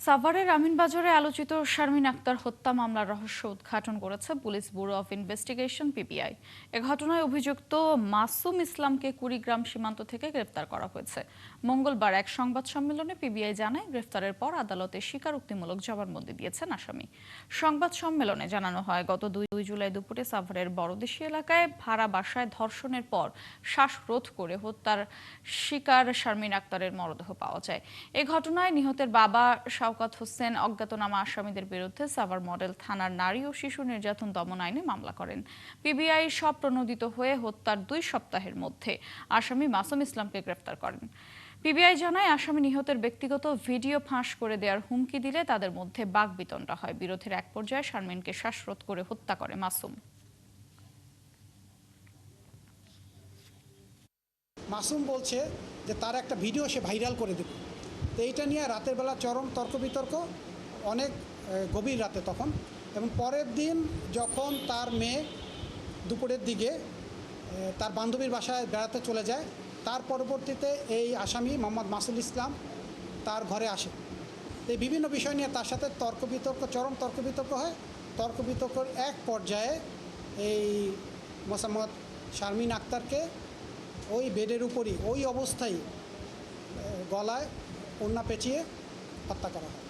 সাভারের আমিনবাজারে আলোচিত শারমিন আক্তার হত্যা মামলার রহস্য উদ্ঘাটন করেছে police bureau of investigation PBI. এ ঘটনায় অভিযুক্ত মাসুম ইসলামকে কুড়িগ্রাম সীমান্ত থেকে গ্রেফতার করা হয়েছে। মঙ্গলবার এক সংবাদ সম্মেলনে পিবিআই জানায়, গ্রেফতারের পর আদালতে স্বীকারোক্তিমূলক জবানবন্দি দিয়েছেন আসামি। সংবাদ সম্মেলনে জানানো হয়, গত 2 জুলাই দুপুরে সাভারের বড়দেশী এলাকায় ভাড়া বাসায় ধর্ষণের পর শ্বাসরোধ করে হত্যার শিকার শারমিন আক্তারের মরদেহ পাওয়া যায়। এ ঘটনায় নিহতের বাবা শওকত হোসেন অজ্ঞাতনামা আসামিদের বিরুদ্ধে সাভার মডেল থানার নারী ও শিশু নির্যাতন দমন আইনে মামলা করেন। পিবিআই স্বপ্রণোদিত হয়ে হত্যার 2 সপ্তাহের মধ্যে আসামি মাসুম ইসলামকে গ্রেফতার করেন। পিবিআই জানায়, আসামি নিহতের ব্যক্তিগত ভিডিও ফাঁস করে দেওয়ার হুমকি দিলে তাদের মধ্যে বাকবিতণ্ডা হয়। বিরোধের এক পর্যায়ে শারমিনকে শ্বাসরোধ করে হত্যা করে মাসুম। মাসুম বলছে যে তার একটা ভিডিও সে ভাইরাল করে দেবে। তো এইটা নিয়ে রাতের বেলা চরম তর্ক বিতর্ক, অনেক গভীর রাতে তখন। এবং পরের দিন যখন তার মেয়ে দুপুরের দিকে তার বান্ধবীর বাসায় বেড়াতে চলে যায়, তার পরবর্তীতে এই আসামি মোহাম্মদ মাসুল ইসলাম তার ঘরে আসে। এই বিভিন্ন বিষয় নিয়ে তার সাথে তর্ক বিতর্ক, চরম তর্ক বিতর্ক হয়। তর্ক বিতর্কের এক পর্যায়ে এই মোসাম্মদ শারমিন আক্তারকে ওই বেডের উপরই ওই অবস্থায় গলায় ওড়না পেঁচিয়ে হত্যা করা হয়।